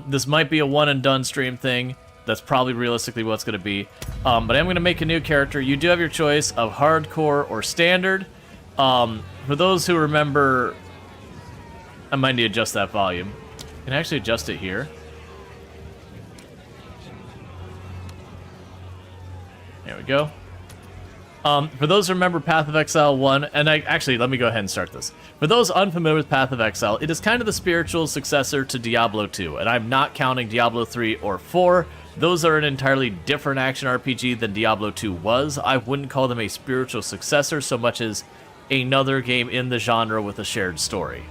This might be a one and done stream thing. That's probably realistically what's going to be. But I'm going to make a new character. You do have your choice of hardcore or standard. For those who remember, I might need to adjust that volume. I can actually adjust it here. There we go. For those who remember Path of Exile 1, and actually, let me go ahead and start this. For those unfamiliar with Path of Exile, it is kind of the spiritual successor to Diablo 2, and I'm not counting Diablo 3 or 4. Those are an entirely different action RPG than Diablo 2 was. I wouldn't call them a spiritual successor so much as another game in the genre with a shared story.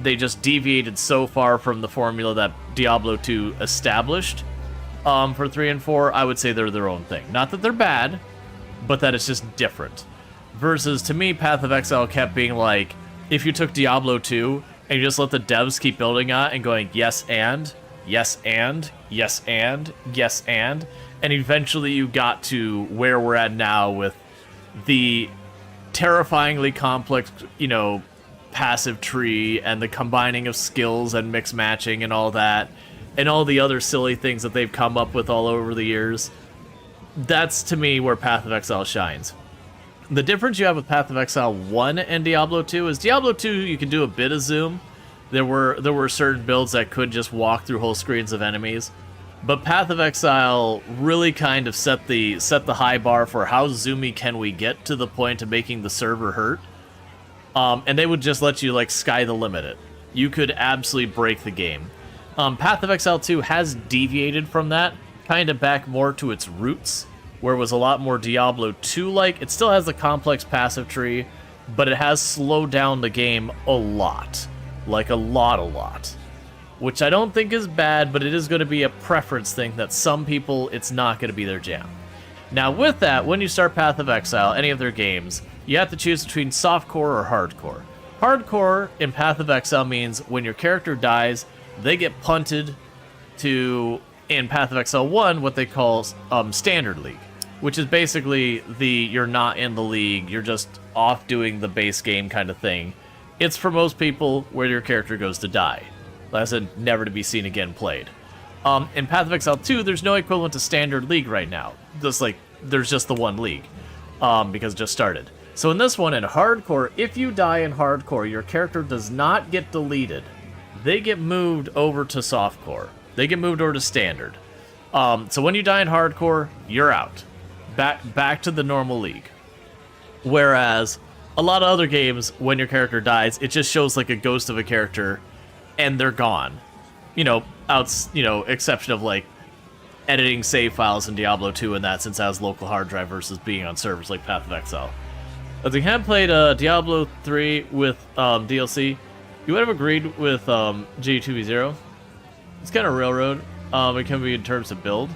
They just deviated so far from the formula that Diablo 2 established. For 3 and 4, I would say they're their own thing. Not that they're bad, but that it's just different. Versus, to me, Path of Exile kept being like, if you took Diablo 2 and you just let the devs keep building on it and going, yes and, yes and, yes and, yes and eventually you got to where we're at now with the terrifyingly complex, passive tree and the combining of skills and mix matching and all that, and all the other silly things that they've come up with all over the years. That's, to me, where Path of Exile shines. The difference you have with Path of Exile 1 and Diablo 2 is Diablo 2, you can do a bit of zoom. There were certain builds that could just walk through whole screens of enemies. But Path of Exile really kind of set the high bar for how zoomy can we get to the point of making the server hurt. And they would just let you, sky the limit it. You could absolutely break the game. Path of Exile 2 has deviated from that, kind of back more to its roots, where it was a lot more Diablo 2-like. It still has the complex passive tree, but it has slowed down the game a lot. Like a lot. Which I don't think is bad, but it is going to be a preference thing that some people, it's not going to be their jam. Now with that, when you start Path of Exile, any of their games, you have to choose between softcore or hardcore. Hardcore in Path of Exile means when your character dies, they get punted to, in Path of Exile 1, what they call Standard League, which is basically you're not in the league, you're just off doing the base game kind of thing. It's for most people where your character goes to die. As in, never to be seen again played. In Path of Exile 2, there's no equivalent to Standard League right now. There's just the one league, because it just started. So in this one, in Hardcore, if you die in Hardcore, your character does not get deleted. They get moved over to Softcore. They get moved over to Standard. So when you die in Hardcore, you're out. Back to the normal league. Whereas a lot of other games, when your character dies, it just shows like a ghost of a character, and they're gone. Exception of editing save files in Diablo 2 and that, since it has local hard drive versus being on servers like Path of Exile. If you had played Diablo 3 with DLC, you would have agreed with G2V0. It's kind of railroad. It can be in terms of build.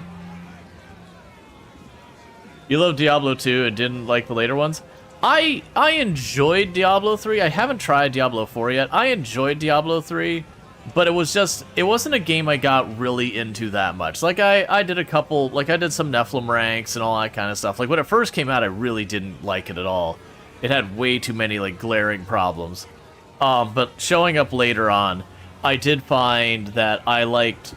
You love Diablo 2 and didn't like the later ones. I enjoyed Diablo 3. I haven't tried Diablo 4 yet. I enjoyed Diablo 3, but it wasn't a game I got really into that much. I did a couple, I did some Nephilim ranks and all that kind of stuff. When it first came out, I really didn't like it at all. It had way too many, glaring problems. But showing up later on, I did find that I liked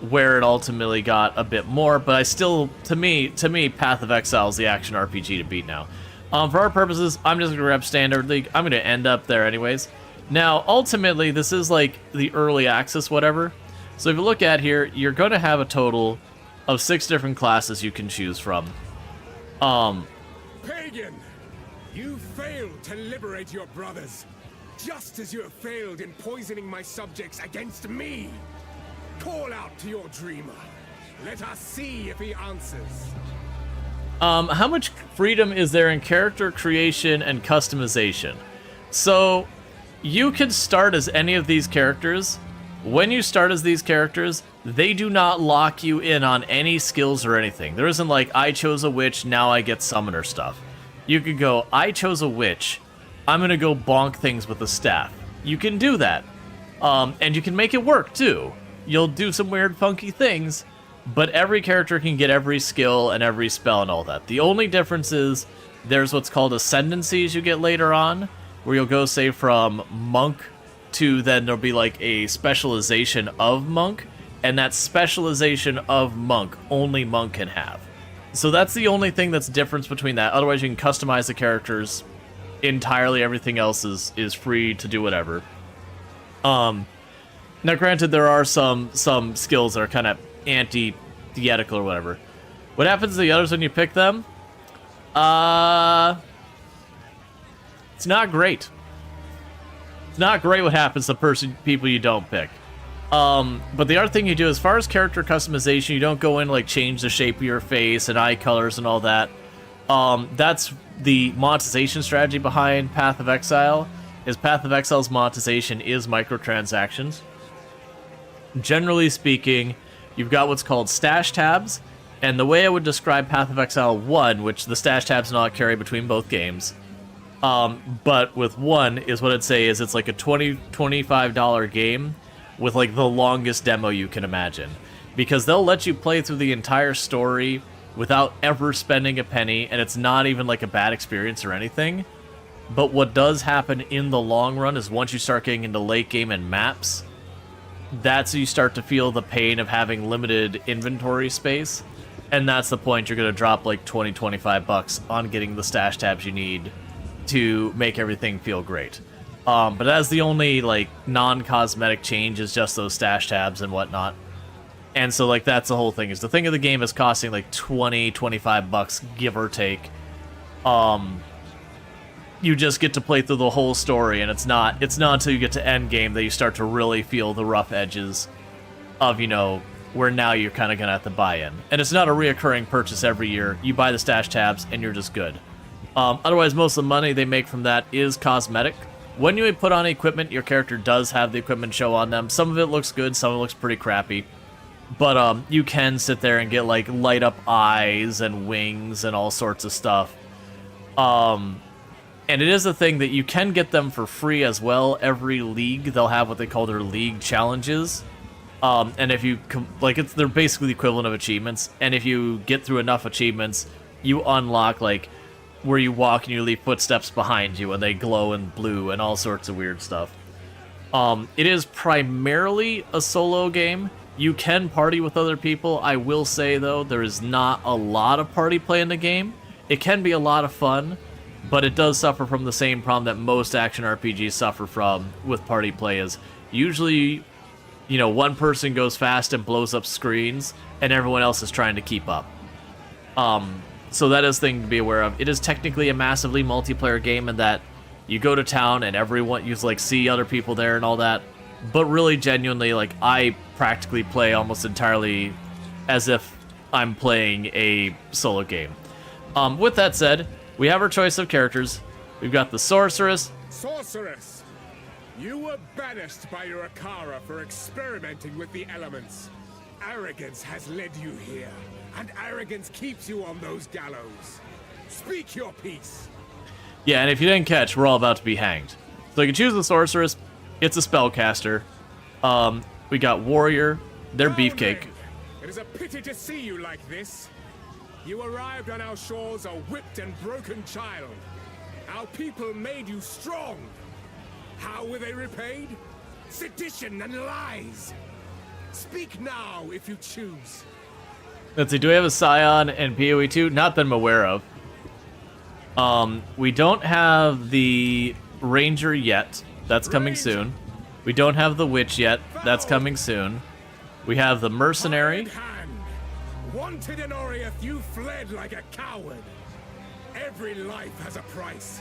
where it ultimately got a bit more, but I still, to me, Path of Exile is the action RPG to beat now. For our purposes, I'm just going to grab Standard League. I'm going to end up there anyways. Now, ultimately, this is the early access whatever. So if you look at here, you're going to have a total of 6 different classes you can choose from. Pagan! You failed to liberate your brothers, just as you have failed in poisoning my subjects against me. Call out to your dreamer. Let us see if he answers. How much freedom is there in character creation and customization? So, you can start as any of these characters. When you start as these characters, they do not lock you in on any skills or anything. There isn't I chose a witch, now I get summoner stuff. You could go, I chose a witch, I'm gonna go bonk things with a staff. You can do that. And you can make it work, too. You'll do some weird, funky things, but every character can get every skill and every spell and all that. The only difference is there's what's called ascendancies you get later on, where you'll go, say, from monk to then there'll be like a specialization of monk, and that specialization of monk only monk can have. So that's the only thing that's difference between that. Otherwise, you can customize the characters entirely. Everything else is free to do whatever. Now, granted, there are some skills that are kind of anti-theatical or whatever. What happens to the others when you pick them? It's not great. It's not great what happens to people you don't pick. But the other thing you do, as far as character customization, you don't go in like change the shape of your face and eye colors and all that. That's the monetization strategy behind Path of Exile. Is Path of Exile's monetization is microtransactions. Generally speaking, you've got what's called stash tabs, and the way I would describe Path of Exile 1, which the stash tabs not carry between both games, but with 1 is what I'd say is it's like a $20-$25 game with like the longest demo you can imagine, because they'll let you play through the entire story without ever spending a penny, and it's not even like a bad experience or anything. But what does happen in the long run is once you start getting into late game and maps, that's when you start to feel the pain of having limited inventory space, and that's the point you're going to drop like $20-$25 on getting the stash tabs you need to make everything feel great. But as the only like non-cosmetic change is just those stash tabs and whatnot. And so like that's the whole thing, is the thing of the game is costing like $20-$25 give or take. You just get to play through the whole story, and it's not until you get to end game that you start to really feel the rough edges of, you know, where now you're kind of gonna have to buy in. And it's not a reoccurring purchase every year. You buy the stash tabs and you're just good. Otherwise, most of the money they make from that is cosmetic. When you put on equipment, your character does have the equipment show on them. Some of it looks good, some of it looks pretty crappy. But you can sit there and get like light up eyes and wings and all sorts of stuff. And it is a thing that you can get them for free as well. Every league, they'll have what they call their league challenges. And if you, they're basically the equivalent of achievements. And if you get through enough achievements, you unlock, like, where you walk and you leave footsteps behind you and they glow in blue and all sorts of weird stuff. It is primarily a solo game. You can party with other people. I will say, though, there is not a lot of party play in the game. It can be a lot of fun, but it does suffer from the same problem that most action RPGs suffer from with party play, is usually, you know, one person goes fast and blows up screens, and everyone else is trying to keep up. So that is a thing to be aware of. It is technically a massively multiplayer game in that you go to town and everyone, you like see other people there and all that, but really genuinely, like, I practically play almost entirely as if I'm playing a solo game. With that said, we have our choice of characters. We've got the Sorceress. Sorceress! You were banished by your Akara for experimenting with the elements. Arrogance has led you here, and arrogance keeps you on those gallows. Speak your piece. Yeah, and if you didn't catch, we're all about to be hanged. So you can choose the Sorceress. It's a spellcaster. We got Warrior. They're Beefcake. It is a pity to see you like this. You arrived on our shores a whipped and broken child. Our people made you strong. How were they repaid? Sedition and lies. Speak now if you choose. Let's see, do we have a Scion and PoE 2? Not that I'm aware of. We don't have the Ranger yet. That's coming soon. We don't have the Witch yet. That's coming soon. We have the Mercenary. Wanted in Oriath, you fled like a coward. Every life has a price,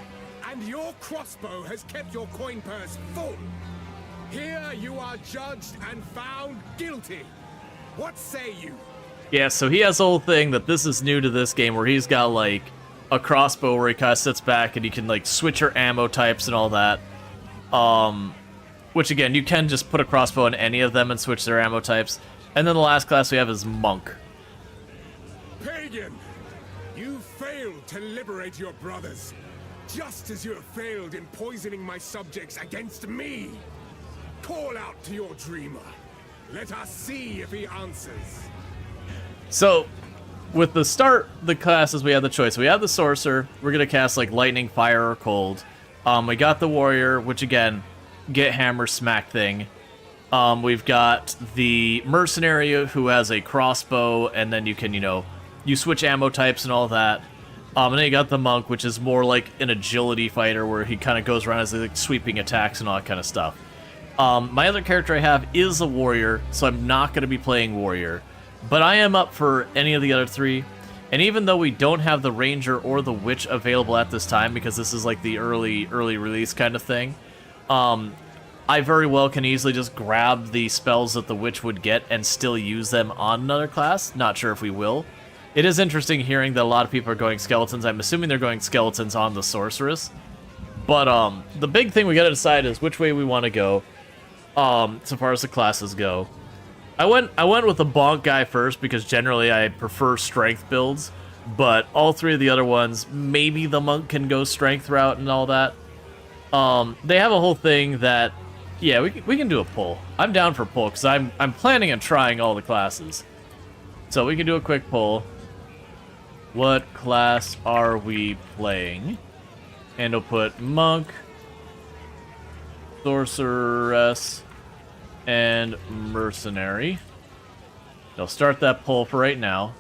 and your crossbow has kept your coin purse full. Here you are judged and found guilty. What say you? Yeah, so he has a whole thing that this is new to this game, where he's got like a crossbow where he kind of sits back and you can like switch your ammo types and all that. Which again, you can just put a crossbow in any of them and switch their ammo types. And then the last class we have is Monk. Pagan, you failed to liberate your brothers, just as you have failed in poisoning my subjects against me. Call out to your dreamer. Let us see if he answers. So, with the classes, we have the choice. We have the Sorcerer. We're going to cast like Lightning, Fire, or Cold. We got the Warrior, which again, get hammer smack thing. We've got the mercenary who has a crossbow, and then you can, you switch ammo types and all that. And then you got the monk, which is more like an agility fighter, where he kind of goes around as like sweeping attacks and all that kind of stuff. My other character I have is a warrior, so I'm not going to be playing warrior. But I am up for any of the other three. And even though we don't have the ranger or the witch available at this time, because this is like the early release kind of thing, I very well can easily just grab the spells that the witch would get and still use them on another class. Not sure if we will. It is interesting hearing that a lot of people are going skeletons. I'm assuming they're going skeletons on the sorceress. But the big thing we gotta decide is which way we want to go, so far as the classes go. I went with the bonk guy first because generally I prefer strength builds, but all three of the other ones, maybe the monk can go strength route and all that. They have a whole thing that, yeah, we can do a pull. I'm down for pull because I'm planning on trying all the classes. So we can do a quick pull. What class are we playing? And we'll put monk, sorceress, and mercenary. They'll start that pull for right now.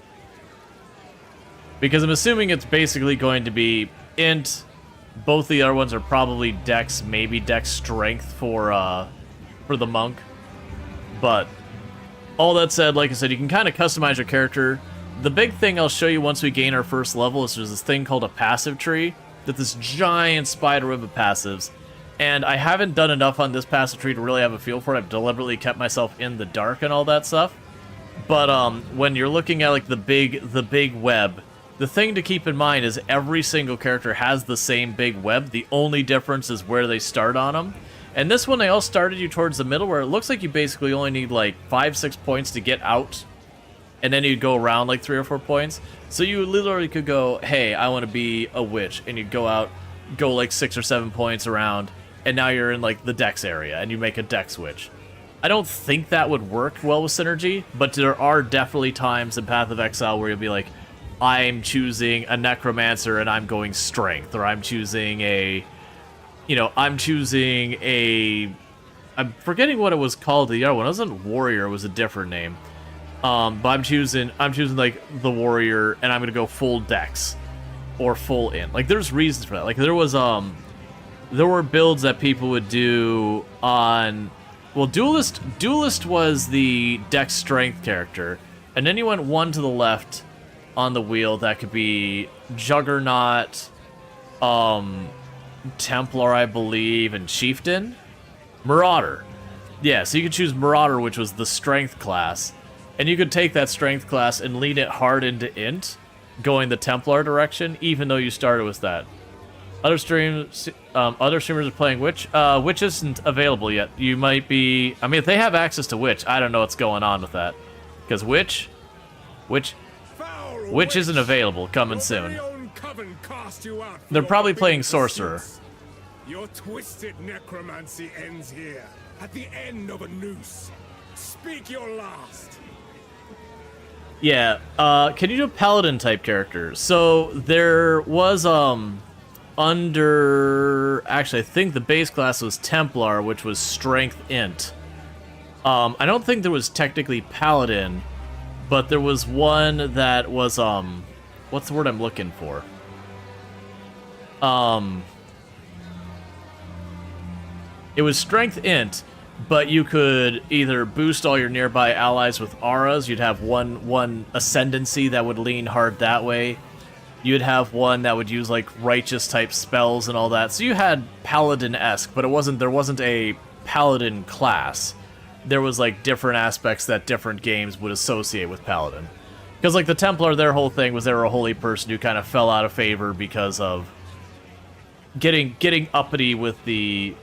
Because I'm assuming it's basically going to be int. Both the other ones are probably dex, maybe dex strength for the monk. But all that said, like I said, you can kind of customize your character. The big thing I'll show you once we gain our first level is there's this thing called a passive tree. That's this giant spider web of passives. And I haven't done enough on this passive tree to really have a feel for it. I've deliberately kept myself in the dark and all that stuff. But when you're looking at like the big web, the thing to keep in mind is every single character has the same big web. The only difference is where they start on them. And this one, they all started you towards the middle, where it looks like you basically only need like 5-6 points to get out. And then you'd go around like 3 or 4 points. So you literally could go, hey, I want to be a witch. And you'd go out, go like 6 or 7 points around. And now you're in like the dex area and you make a dex witch. I don't think that would work well with synergy, but there are definitely times in Path of Exile where you'll be like, I'm choosing a necromancer and I'm going strength, or I'm choosing I'm forgetting what it was called, the other one. It wasn't warrior, it was a different name. But I'm choosing like the warrior and I'm gonna go full dex or full int. Like there's reasons for that. Like there were builds that people would do on, well, Duelist was the dex strength character, and then you went one to the left on the wheel that could be Juggernaut, Templar, I believe, and Chieftain. Marauder. Yeah, so you could choose Marauder, which was the strength class, and you could take that strength class and lean it hard into int, going the Templar direction, even though you started with that. Other streamers are playing Witch. Witch isn't available yet. You might be... I mean, if they have access to Witch, I don't know what's going on with that. Because Witch isn't available, coming soon. They're probably playing Sorcerer. Your twisted necromancy ends here, at the end of a noose. Speak your last. Yeah, can you do Paladin type characters? So there was, actually, I think the base class was Templar, which was Strength Int. I don't think there was technically Paladin, but there was one that was, what's the word I'm looking for? It was Strength Int, but you could either boost all your nearby allies with auras. You'd have one ascendancy that would lean hard that way. You'd have one that would use like righteous type spells and all that. So you had Paladin-esque, but there wasn't a Paladin class. There was like different aspects that different games would associate with Paladin. Because like the Templar, their whole thing was they were a holy person who kind of fell out of favor because of getting uppity with the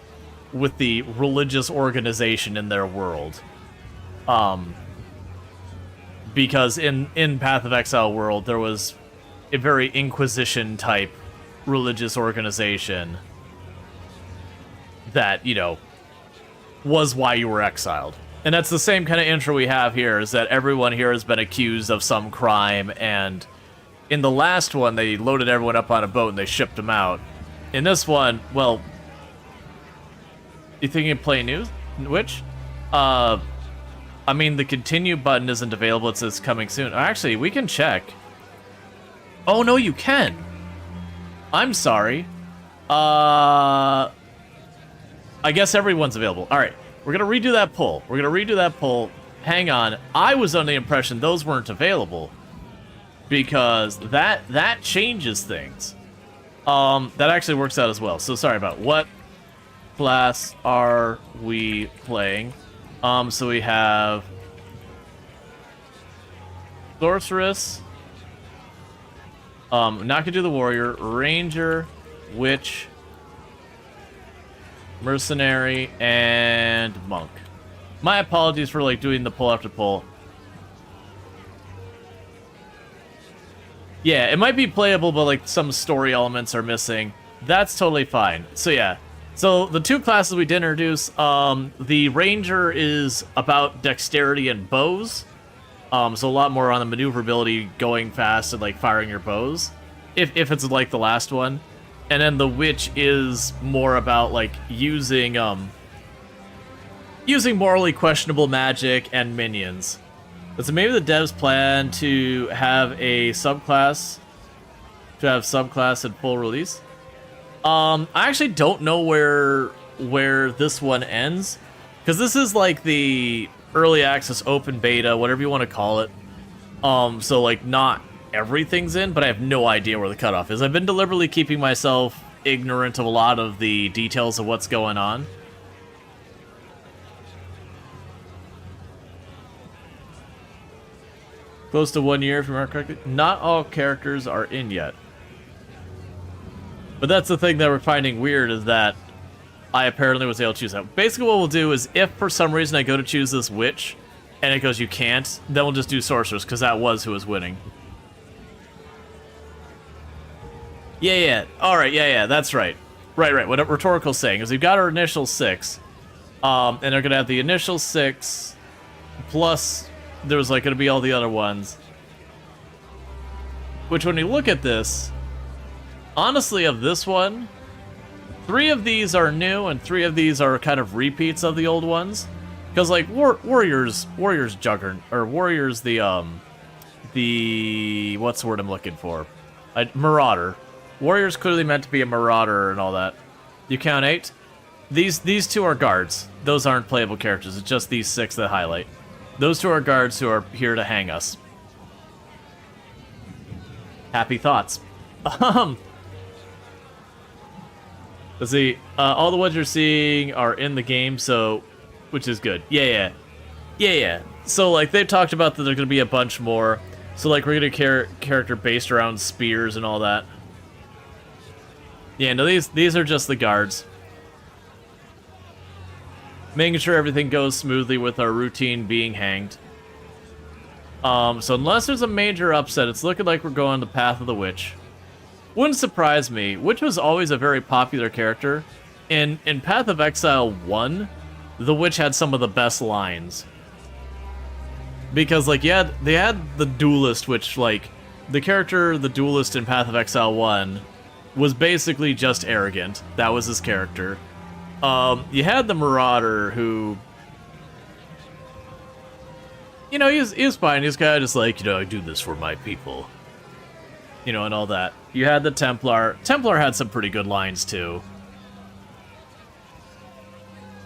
religious organization in their world. Because in Path of Exile world, there was a very Inquisition-type religious organization that, was why you were exiled. And that's the same kind of intro we have here, is that everyone here has been accused of some crime, and in the last one, they loaded everyone up on a boat and they shipped them out. In this one, well, You think you can play new? Which? I mean, the continue button isn't available. It says coming soon. Actually, we can check. Oh, no, you can. I'm sorry. I guess everyone's available. All right, we're going to redo that poll. Hang on. I was under the impression those weren't available because that changes things. That actually works out as well. So sorry about what class are we playing? So we have Sorceress. Not gonna do the Warrior, Ranger, Witch, Mercenary, and Monk. My apologies for like doing the pull after pull. Yeah, it might be playable, but like some story elements are missing. That's totally fine. So yeah. So the two classes we did introduce, the Ranger is about dexterity and bows. So a lot more on the maneuverability, going fast and like firing your bows, if it's like the last one. And then the Witch is more about like using morally questionable magic and minions. So maybe the devs plan to have a subclass, in full release. I actually don't know where this one ends, because this is like the early access open beta, whatever you want to call it. So like not everything's in, but I have no idea where the cutoff is. I've been deliberately keeping myself ignorant of a lot of the details of what's going on. Close to 1 year, if you remember correctly. Not all characters are in yet. But that's the thing that we're finding weird, is that I apparently was able to choose that. Basically what we'll do is, if for some reason I go to choose this Witch, and it goes you can't, then we'll just do Sorceress, because that was who was winning. Yeah, alright, yeah, that's right. Right, what Rhetorical's saying is we've got our initial 6, and they're gonna have the initial 6, plus there's like gonna be all the other ones. Which, when you look at this, honestly, of this one, 3 of these are new, and 3 of these are kind of repeats of the old ones. Because like Warrior's Juggernaut, or Warrior's the what's the word I'm looking for? Marauder. Warrior's clearly meant to be a marauder and all that. You count 8. These 2 are guards. Those aren't playable characters. It's just these 6 that highlight. Those 2 are guards who are here to hang us. Happy thoughts. Let's see. All the ones you're seeing are in the game, so, which is good. Yeah. So like they've talked about that there's gonna be a bunch more. So like we're gonna character based around spears and all that. Yeah, no, these are just the guards. Making sure everything goes smoothly with our routine being hanged. So unless there's a major upset, it's looking like we're going the path of the Witch. Wouldn't surprise me. Witch was always a very popular character. In Path of Exile 1, the Witch had some of the best lines. Because like they had the Duelist, which like the character, the Duelist in Path of Exile 1 was basically just arrogant. That was his character. You had the Marauder, who, you know, he was fine. He was kind of just like, you know, I do this for my people. You know, and all that. You had the Templar. Templar had some pretty good lines, too.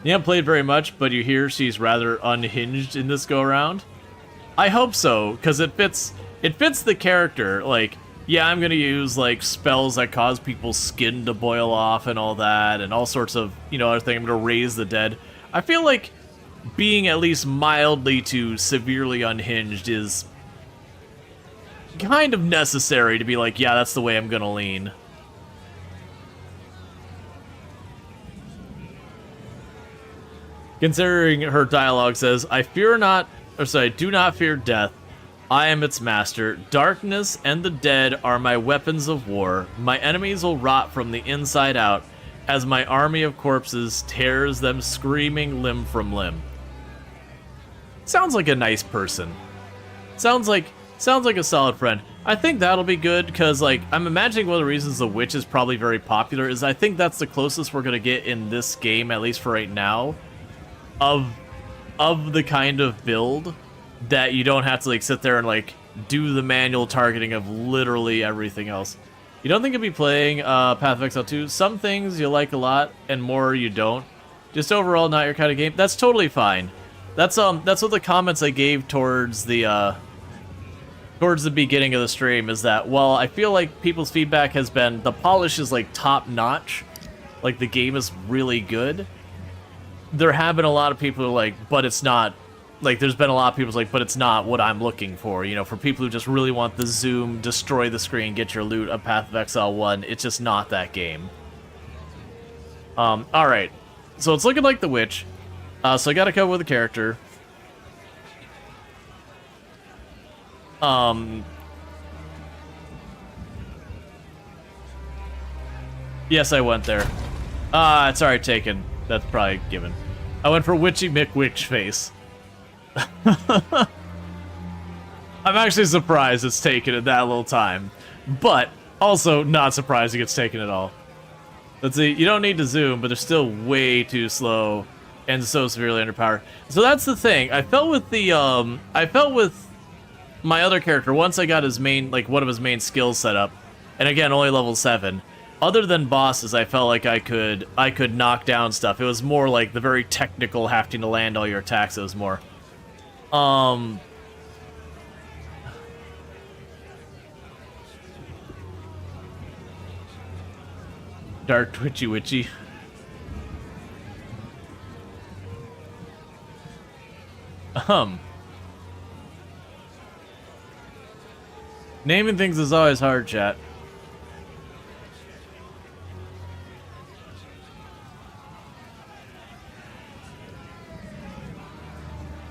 You haven't played very much, but you hear she's rather unhinged in this go-around. I hope so, because it fits the character. Like, yeah, I'm gonna use, like, spells that cause people's skin to boil off and all that, and all sorts of, you know, other things. I'm gonna raise the dead. I feel like being at least mildly to severely unhinged is kind of necessary to be like, yeah, that's the way I'm gonna lean. Considering her dialogue says, do not fear death. I am its master. Darkness and the dead are my weapons of war. My enemies will rot from the inside out as my army of corpses tears them screaming limb from limb. Sounds like a nice person. Sounds like a solid friend. I think that'll be good, because, like, I'm imagining one of the reasons the Witch is probably very popular is I think that's the closest we're going to get in this game, at least for right now, of the kind of build that you don't have to, like, sit there and, like, do the manual targeting of literally everything else. You don't think you'll be playing Path of Exile 2? Some things you like a lot, and more you don't. Just overall not your kind of game? That's totally fine. That's what the comments I gave towards the beginning of the stream is that, well, I feel like people's feedback has been the polish is like top notch, like the game is really good. There have been a lot of people who are like, but it's not, like there's been a lot of people who's like, but it's not what I'm looking for, you know, for people who just really want the zoom, destroy the screen, get your loot of Path of Exile 1, it's just not that game. Alright, so it's looking like the Witch, so I gotta come with a character. Yes, I went there. It's already taken. That's probably given. I went for Witchy McWitchface. I'm actually surprised it's taken in that little time. But, also not surprised it gets taken at all. Let's see, you don't need to zoom, but they're still way too slow and so severely underpowered. So that's the thing. I felt with my other character, once I got his main, like, one of his main skills set up, and again, only level 7, other than bosses, I felt like I could knock down stuff. It was more like the very technical having to land all your attacks, it was more. Dark Twitchy Witchy. Naming things is always hard, chat.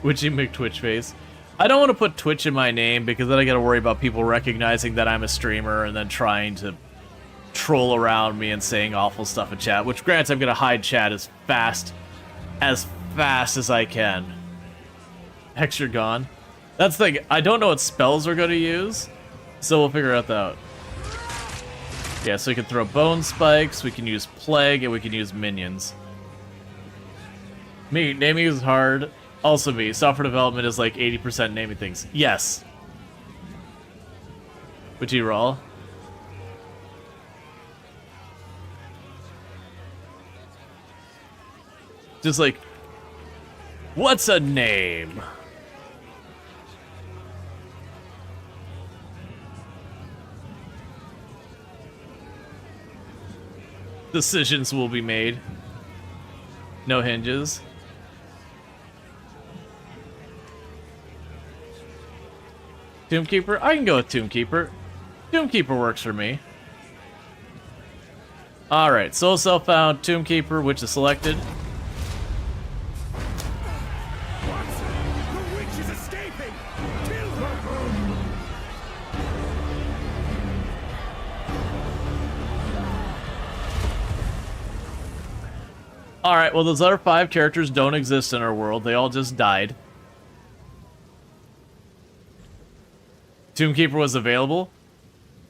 Witchy McTwitchface. I don't want to put Twitch in my name because then I gotta worry about people recognizing that I'm a streamer and then trying to troll around me and saying awful stuff in chat, which granted I'm gonna hide chat as fast as I can. Hex, you're gone. That's the thing, I don't know what spells we're gonna use, so we'll figure that out. Yeah, so we can throw bone spikes, we can use plague, and we can use minions. Me, naming is hard. Also me, software development is like 80% naming things. Yes. Would you roll? Just like, what's a name? Decisions will be made. No hinges. Tombkeeper? I can go with Tombkeeper. Tombkeeper works for me. Alright, soul self found, Tombkeeper, which is selected. The witch is escaping! Kill her! Alright, well those other 5 characters don't exist in our world. They all just died. Tombkeeper was available?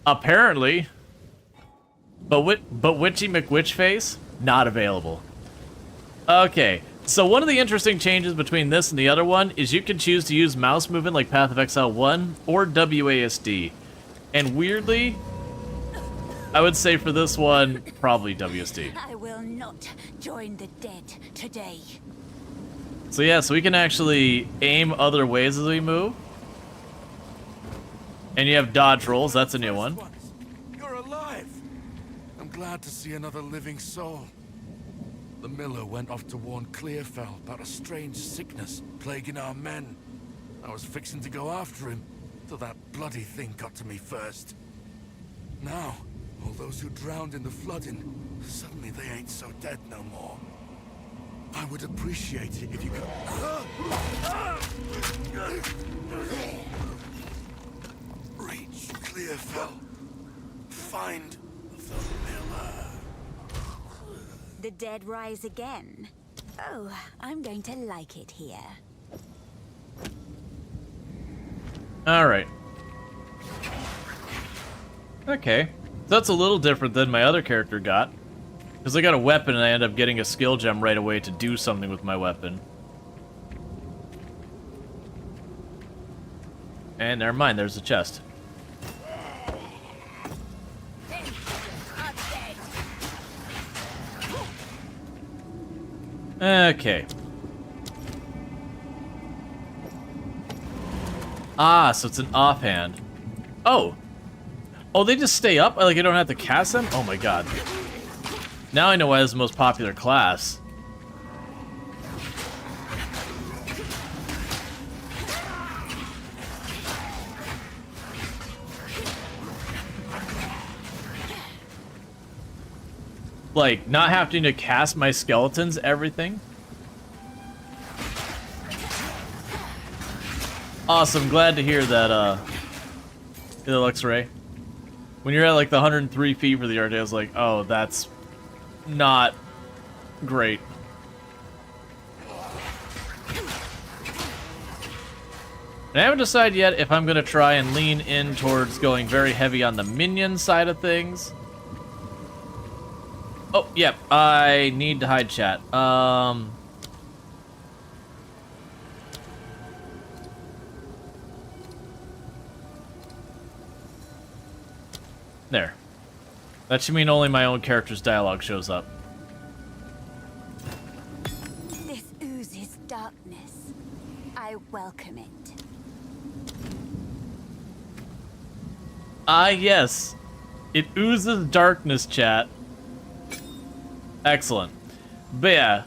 Apparently. But Witchy McWitchface? Not available. Okay, so one of the interesting changes between this and the other one is you can choose to use mouse movement like Path of Exile 1 or WASD. And weirdly, I would say for this one, probably WSD. I will not join the dead today. So yeah, so we can actually aim other ways as we move. And you have dodge rolls, that's a new one. You're alive! I'm glad to see another living soul. The miller went off to warn Clearfell about a strange sickness plaguing our men. I was fixing to go after him, till that bloody thing got to me first. Now, all those who drowned in the flooding, suddenly they ain't so dead no more. I would appreciate it if you could... Reach Clearfell. Find the miller. The dead rise again. Oh, I'm going to like it here. Alright. Okay. So that's a little different than my other character got. Because I got a weapon and I end up getting a skill gem right away to do something with my weapon. And never mind, there's a chest. Okay. Ah, so it's an offhand. Oh! Oh, they just stay up? Like, I don't have to cast them? Oh my god. Now I know why this is the most popular class. Like, not having to cast my skeletons, everything. Awesome, glad to hear that, Luxray. When you're at like the 103 feet for the RD, I was like, oh, that's not great. And I haven't decided yet if I'm gonna try and lean in towards going very heavy on the minion side of things. Oh, yep, I need to hide chat. There. That should mean only my own character's dialogue shows up. This oozes darkness. I welcome it. Ah, yes. It oozes darkness, chat. Excellent. But yeah,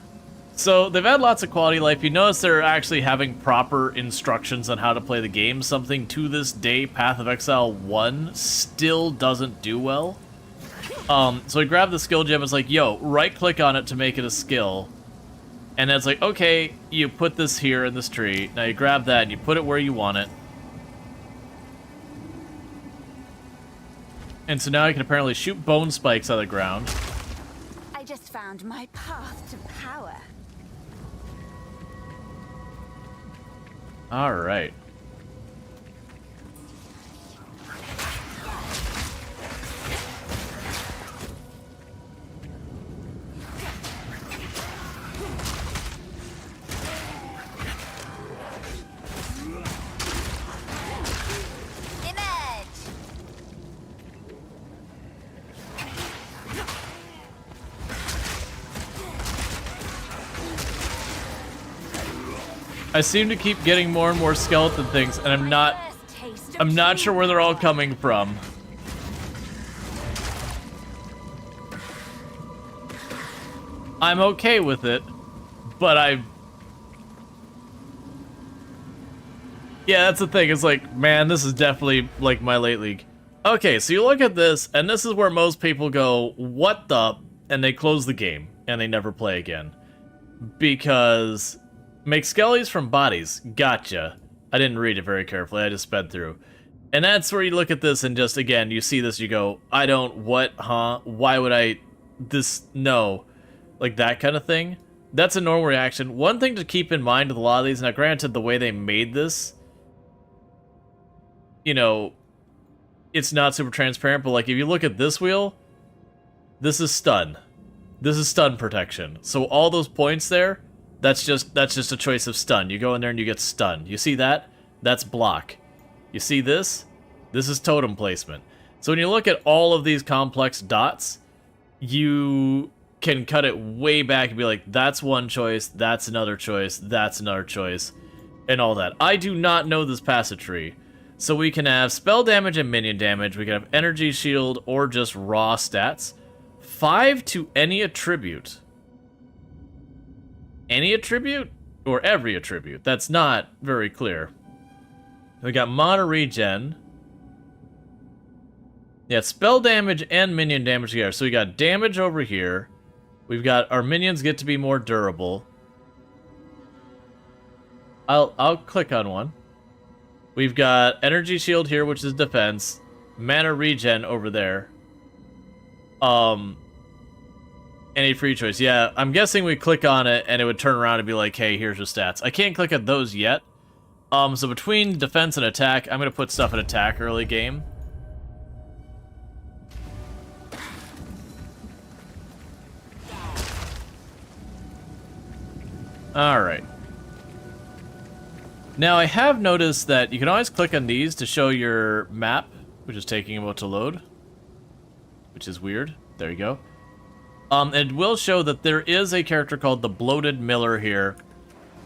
so they've had lots of quality of life. You notice they're actually having proper instructions on how to play the game. Something to this day, Path of Exile 1 still doesn't do well. So I grabbed the skill gem. It's like, yo, right-click on it to make it a skill. And then it's like, okay, you put this here in this tree. Now you grab that and you put it where you want it. And so now I can apparently shoot bone spikes out of the ground. I just found my path to power. All right. I seem to keep getting more and more skeleton things, and I'm not sure where they're all coming from. I'm okay with it, but yeah, that's the thing. It's like, man, this is definitely like my late league. Okay, so you look at this, and this is where most people go, what the? And they close the game, and they never play again. Because make skellies from bodies. Gotcha. I didn't read it very carefully. I just sped through. And that's where you look at this and just, again, you see this, you go, I don't, what, huh? Why would I, this, no. Like that kind of thing. That's a normal reaction. One thing to keep in mind with a lot of these, now granted, the way they made this, you know, it's not super transparent, but like if you look at this wheel, this is stun. This is stun protection. So all those points there, that's just a choice of stun. You go in there and you get stunned. You see that? That's block. You see this? This is totem placement. So when you look at all of these complex dots, you can cut it way back and be like, that's one choice, that's another choice, that's another choice, and all that. I do not know this passage tree. So we can have spell damage and minion damage. We can have energy shield or just raw stats. 5 to any attribute. Any attribute? Or every attribute? That's not very clear. We got mana regen. Yeah, spell damage and minion damage together. So we got damage over here. We've got our minions get to be more durable. I'll click on one. We've got energy shield here, which is defense. Mana regen over there. Any free choice. Yeah, I'm guessing we click on it and it would turn around and be like, hey, here's your stats. I can't click at those yet. So between defense and attack, I'm going to put stuff in attack early game. Alright. Now, I have noticed that you can always click on these to show your map, which is taking a moment to load, which is weird. There you go. It will show that there is a character called the Bloated Miller here,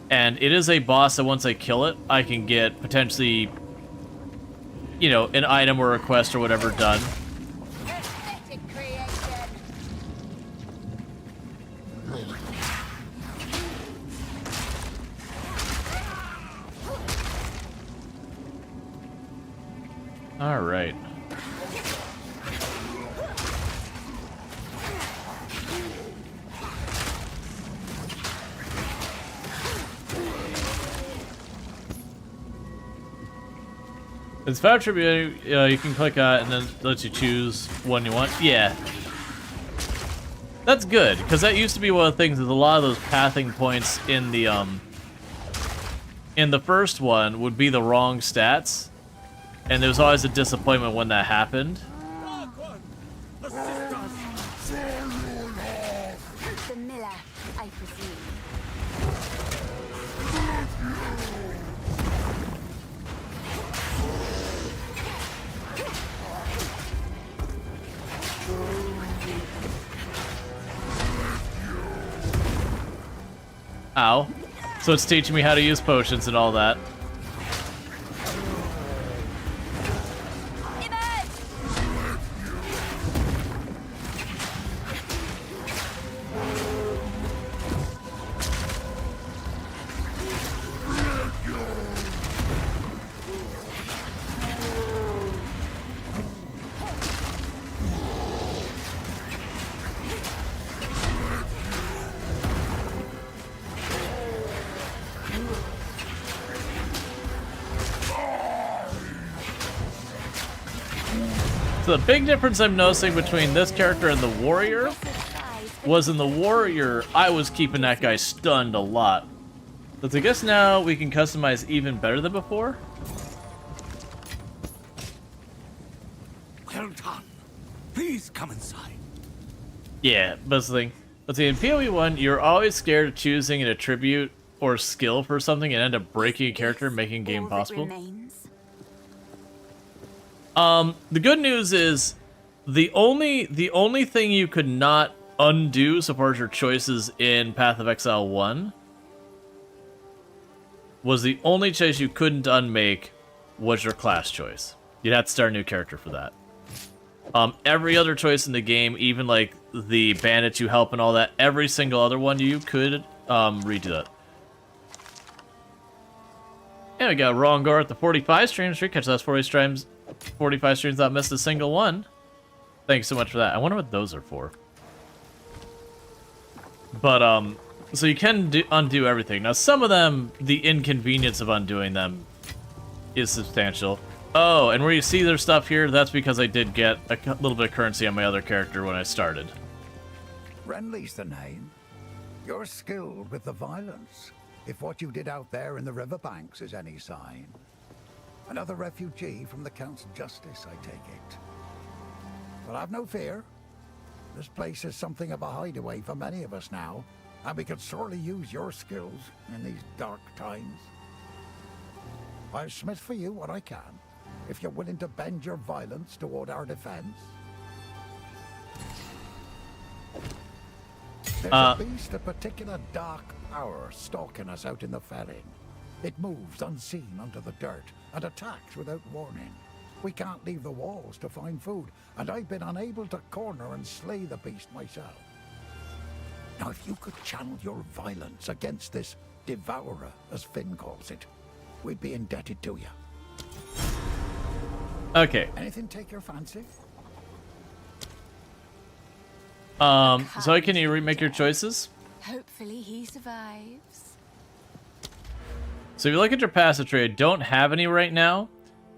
and it is a boss that once I kill it, I can get potentially, you know, an item or a quest or whatever done. Pathetic creation. All right. It's Fire Tribute, you can click on it and then it lets you choose one you want. Yeah. That's good, because that used to be one of the things with a lot of those pathing points in the first one would be the wrong stats. And there was always a disappointment when that happened. The miller, I presume. Ow. So it's teaching me how to use potions and all that. So the big difference I'm noticing between this character and the warrior was in the warrior, I was keeping that guy stunned a lot. But I guess now we can customize even better than before. Well done. Please come inside. Yeah, that's the thing. But see, in PoE 1, you're always scared of choosing an attribute or skill for something and end up breaking a character, making a game All that possible. remains. The good news is the only thing you could not undo so far as your choices in Path of Exile 1 was the only choice you couldn't unmake was your class choice. You'd have to start a new character for that. Every other choice in the game, even like the bandits you help and all that, every single other one you could redo that. And we got Rongor at the 45 stream streak. Catch those 45 streams not missed a single one. Thanks so much for that. I wonder what those are for. But so you can undo everything. Now some of them, the inconvenience of undoing them is substantial. Oh, and where you see their stuff here, that's because I did get a little bit of currency on my other character when I started. Renly's the name. You're skilled with the violence, if what you did out there in the riverbanks is any sign. Another refugee from the Count's justice, I take it. But have no fear. This place is something of a hideaway for many of us now, and we could sorely use your skills in these dark times. I'll smith for you what I can, if you're willing to bend your violence toward our defense. There's a beast of particular dark power stalking us out in the felling. It moves unseen under the dirt and attacks without warning. We can't leave the walls to find food, and I've been unable to corner and slay the beast myself. Now, if you could channel your violence against this devourer, as Finn calls it, we'd be indebted to you. Okay. Anything take your fancy? So can you remake your choices? Hopefully he survives. So if you look at your passive trade, don't have any right now,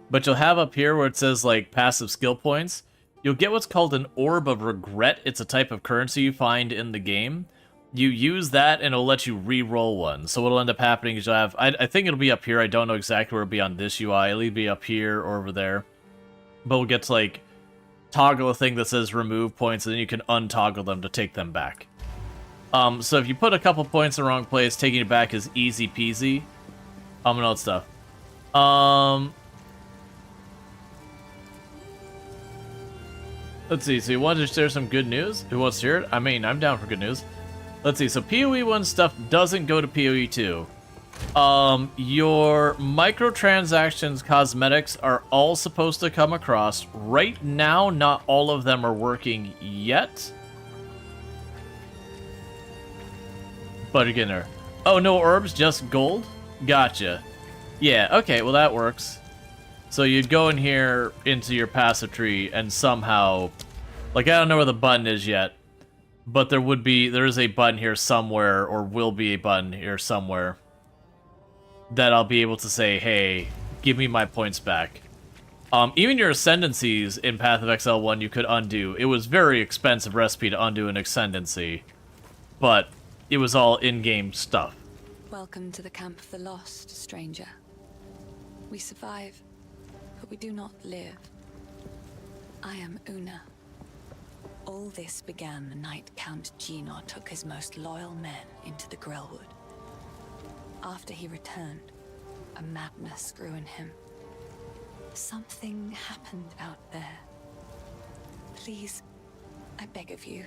but you'll have up here where it says like passive skill points. You'll get what's called an Orb of Regret. It's a type of currency you find in the game. You use that and it'll let you re-roll one. So what'll end up happening is you'll have, I think it'll be up here. I don't know exactly where it'll be on this UI. It'll either be up here or over there. But we'll get to like toggle a thing that says remove points and then you can untoggle them to take them back. So if you put a couple points in the wrong place, taking it back is easy peasy. And all that stuff. Let's see. So you wanted to share some good news? Who wants to hear it? I mean, I'm down for good news. Let's see. So PoE 1 stuff doesn't go to PoE 2. Your microtransactions cosmetics are all supposed to come across. Right now, not all of them are working yet. But you're getting there. Oh, no orbs, just gold? Gotcha. Yeah, okay, well that works. So you'd go in here into your passive tree and somehow... Like, I don't know where the button is yet. But there is a button here somewhere, or will be a button here somewhere, that I'll be able to say, hey, give me my points back. Even your ascendancies in Path of Exile 1 you could undo. It was very expensive recipe to undo an ascendancy, but it was all in-game stuff. Welcome to the camp of the lost, stranger. We survive, but we do not live. I am Una. All this began the night Count Gino took his most loyal men into the Grellwood. After he returned, a madness grew in him. Something happened out there. Please, I beg of you,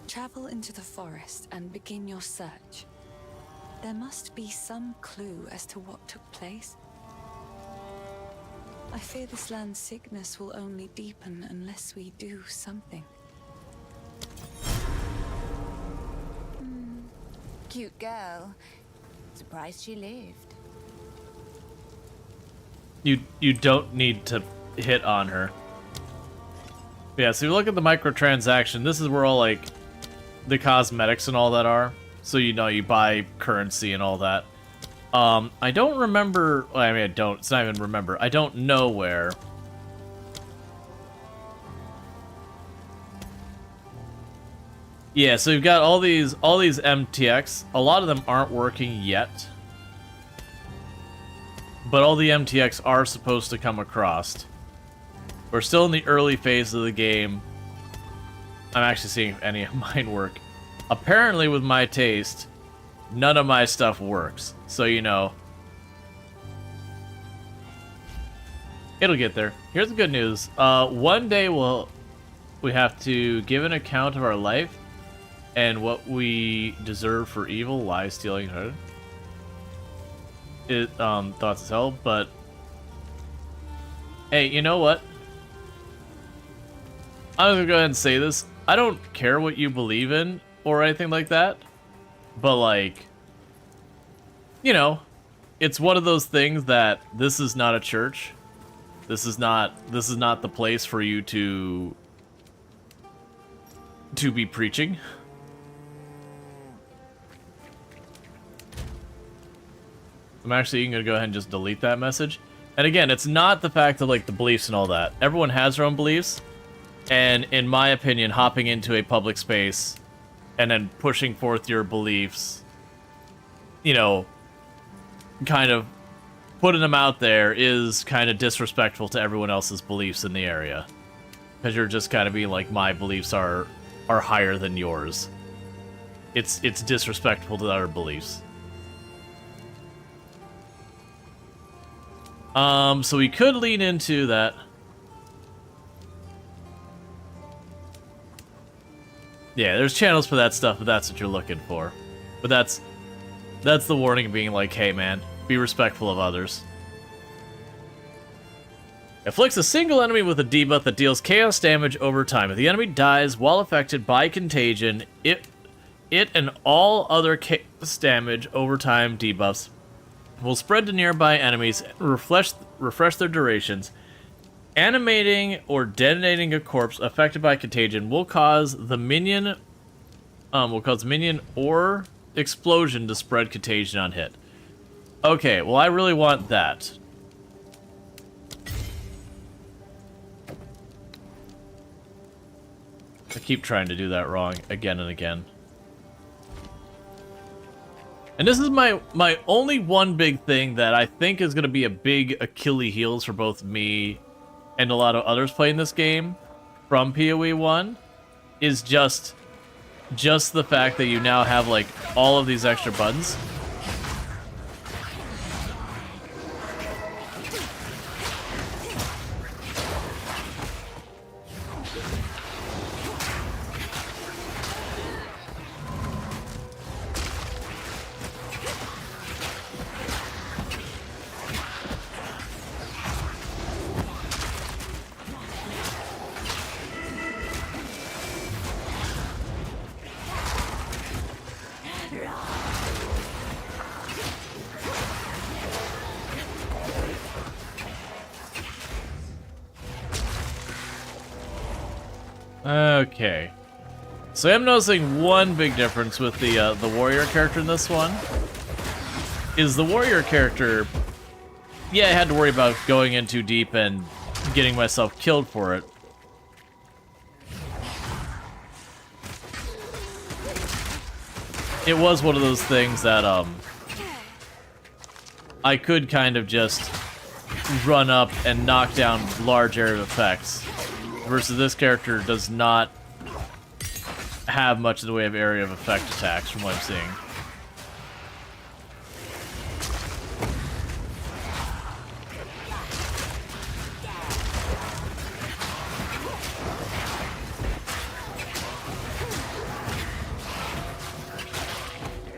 travel into the forest and begin your search. There must be some clue as to what took place. I fear this land's sickness will only deepen unless we do something. Cute girl. Surprised she lived. You don't need to hit on her. Yeah, so you look at the microtransaction, this is where all, like, the cosmetics and all that are. So, you know, you buy currency and all that. I don't remember... Well, I mean, it's not even remember. I don't know where. Yeah, so you've got all these MTX. A lot of them aren't working yet. But all the MTX are supposed to come across. We're still in the early phase of the game. I'm actually seeing if any of mine work. Apparently, with my taste, none of my stuff works. So, you know, it'll get there. Here's the good news. One day we have to give an account of our life and what we deserve for evil, lies, stealing, thoughts as hell, but hey, you know what? I'm gonna go ahead and say this. I don't care what you believe in or anything like that, but like, you know, it's one of those things that this is not a church. This is not the place for you to be preaching. I'm actually going to go ahead and just delete that message. And again, it's not the fact of like the beliefs and all that. Everyone has their own beliefs. And in my opinion, hopping into a public space and then pushing forth your beliefs, you know, kind of putting them out there is kind of disrespectful to everyone else's beliefs in the area. Because you're just kind of being like, my beliefs are higher than yours. It's disrespectful to other beliefs. So we could lean into that. Yeah, there's channels for that stuff if that's what you're looking for. But that's the warning being like, hey man, be respectful of others. Afflicts a single enemy with a debuff that deals chaos damage over time. If the enemy dies while affected by contagion, it and all other chaos damage over time debuffs will spread to nearby enemies and refresh their durations. Animating or detonating a corpse affected by contagion will cause the minion or explosion to spread contagion on hit. Okay, well I really want that. I keep trying to do that wrong again and again. And this is my only one big thing that I think is going to be a big Achilles heels for both me and a lot of others playing this game from PoE 1 is just just the fact that you now have like all of these extra buttons. Okay. So I'm noticing one big difference with the warrior character in this one. Is the warrior character... Yeah, I had to worry about going in too deep and getting myself killed for it. It was one of those things that, I could kind of just run up and knock down large area of effects. Versus this character does not have much in the way of area of effect attacks from what I'm seeing.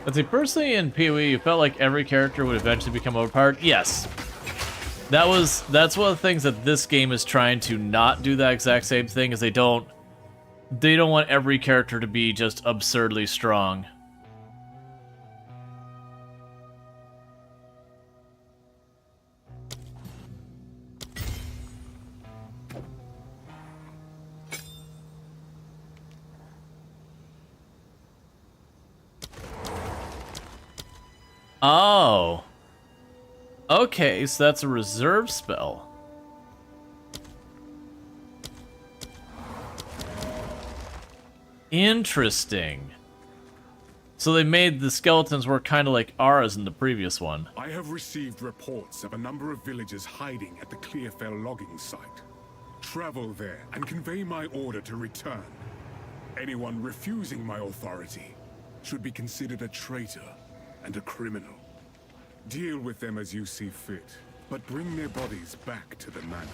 I'd say personally in PoE, you felt like every character would eventually become overpowered. Yes. That's one of the things that this game is trying to not do that exact same thing, is they don't want every character to be just absurdly strong. Oh. Okay, so that's a reserve spell. Interesting. So they made the skeletons work kind of like auras in the previous one. I have received reports of a number of villagers hiding at the Clearfell logging site. Travel there and convey my order to return. Anyone refusing my authority should be considered a traitor and a criminal. Deal with them as you see fit, but bring their bodies back to the manor.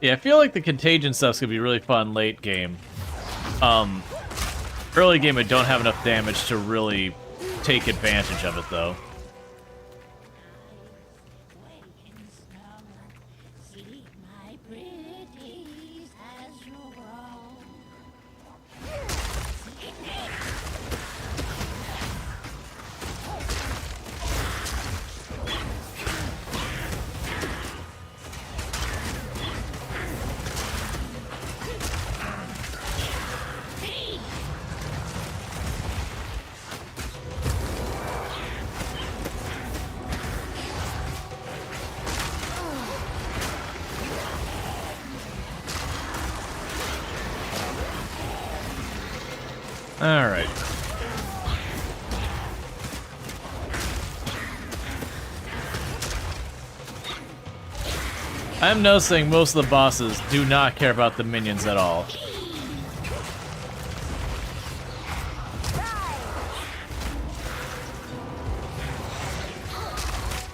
Yeah, I feel like the contagion stuff's gonna be really fun late game. Early game I don't have enough damage to really take advantage of it though. Alright. I'm noticing most of the bosses do not care about the minions at all.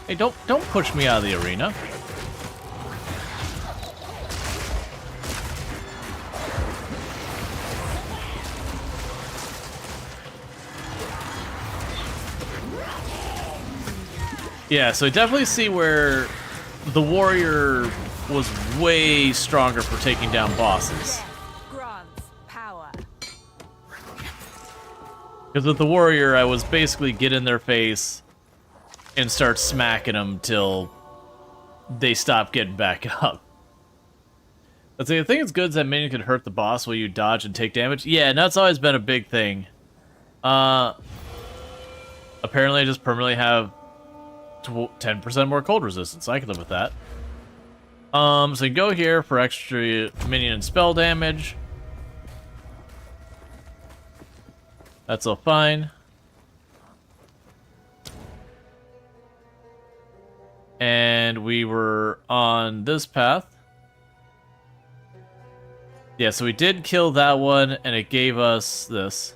Hey, don't push me out of the arena. Yeah, so I definitely see where the warrior was way stronger for taking down bosses. Grants power. Because with the warrior, I was basically get in their face and start smacking them till they stop getting back up. Let's say the thing that's good is that minion can hurt the boss while you dodge and take damage. Yeah, and that's always been a big thing. Apparently I just permanently have 10% more cold resistance. I can live with that. So you go here for extra minion and spell damage. That's all fine. And we were on this path. Yeah, so we did kill that one, and it gave us this.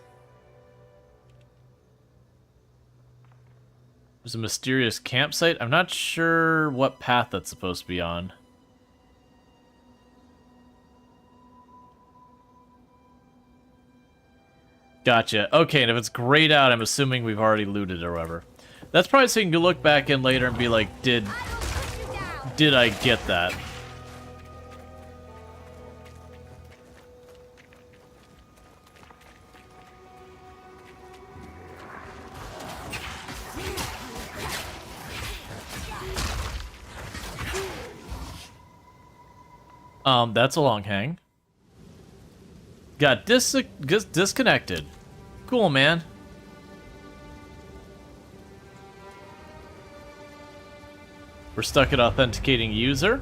There's a mysterious campsite. I'm not sure what path that's supposed to be on. Gotcha. Okay, and if it's grayed out, I'm assuming we've already looted or whatever. That's probably so you can look back in later and be like, did I get that? That's a long hang. Got disconnected. Cool, man. We're stuck at authenticating user.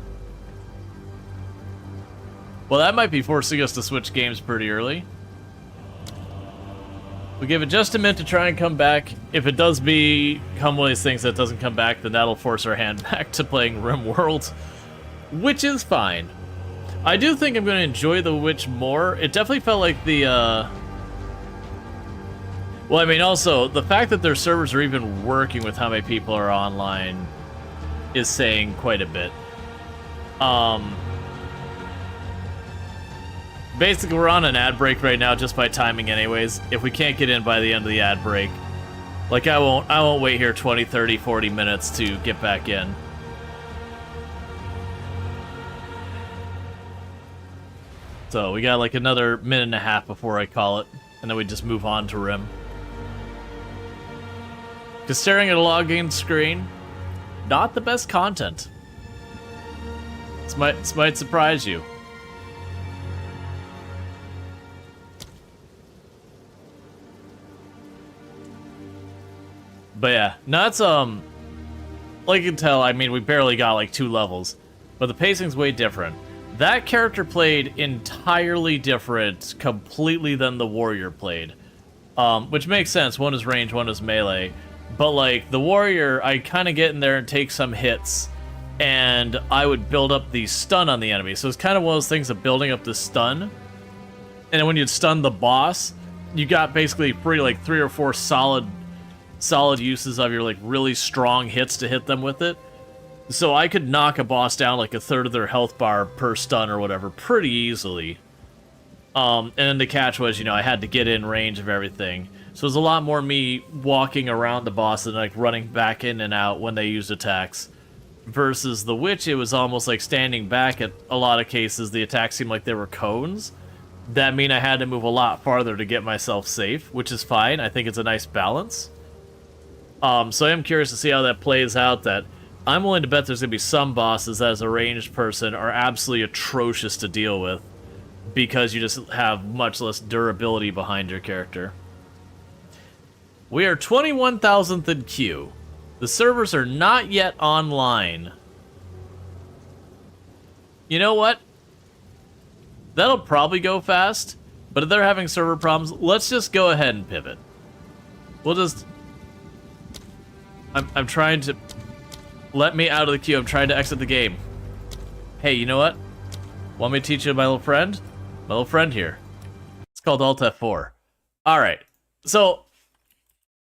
Well, that might be forcing us to switch games pretty early. We give it just a minute to try and come back. If it does become one of these things that doesn't come back, then that'll force our hand back to playing RimWorld, which is fine. I do think I'm going to enjoy The Witch more. It definitely felt like the, well, I mean, also, the fact that their servers are even working with how many people are online is saying quite a bit. Basically, we're on an ad break right now just by timing anyways. If we can't get in by the end of the ad break, like, I won't wait here 20, 30, 40 minutes to get back in. So we got like another minute and a half before I call it, and then we just move on to Rim. Because staring at a login screen, not the best content. This might surprise you. But yeah, no, it's like you can tell, I mean, we barely got like 2 levels, but the pacing's way different. That character played entirely different, completely than the warrior played. Which makes sense, one is range, one is melee. But like, the warrior, I kind of get in there and take some hits, and I would build up the stun on the enemy. So it's kind of one of those things of building up the stun. And then when you'd stun the boss, you got basically free like 3 or 4 solid uses of your like really strong hits to hit them with it. So I could knock a boss down like 1/3 of their health bar per stun or whatever pretty easily. And then the catch was, you know, I had to get in range of everything. So it was a lot more me walking around the boss and like running back in and out when they used attacks. Versus the Witch, it was almost like standing back. At a lot of cases, the attacks seemed like they were cones. That mean I had to move a lot farther to get myself safe, which is fine. I think it's a nice balance. So I am curious to see how that plays out. That I'm willing to bet there's going to be some bosses that as a ranged person are absolutely atrocious to deal with because you just have much less durability behind your character. We are 21,000th in queue. The servers are not yet online. You know what? That'll probably go fast, but if they're having server problems, let's just go ahead and pivot. We'll just... I'm trying to... Let me out of the queue. I'm trying to exit the game. Hey, you know what? Want me to teach you my little friend? My little friend here. It's called Alt F4. Alright. So,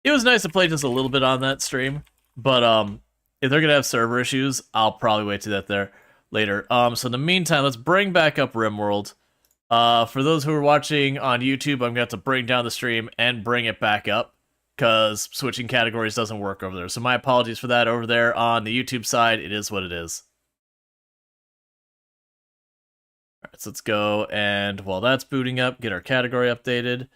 it was nice to play just a little bit on that stream. But, if they're going to have server issues, I'll probably wait to that there later. So in the meantime, let's bring back up RimWorld. For those who are watching on YouTube, I'm going to have to bring down the stream and bring it back up, because switching categories doesn't work over there. So my apologies for that over there on the YouTube side. It is what it is. Alright, so let's go, and while that's booting up, get our category updated.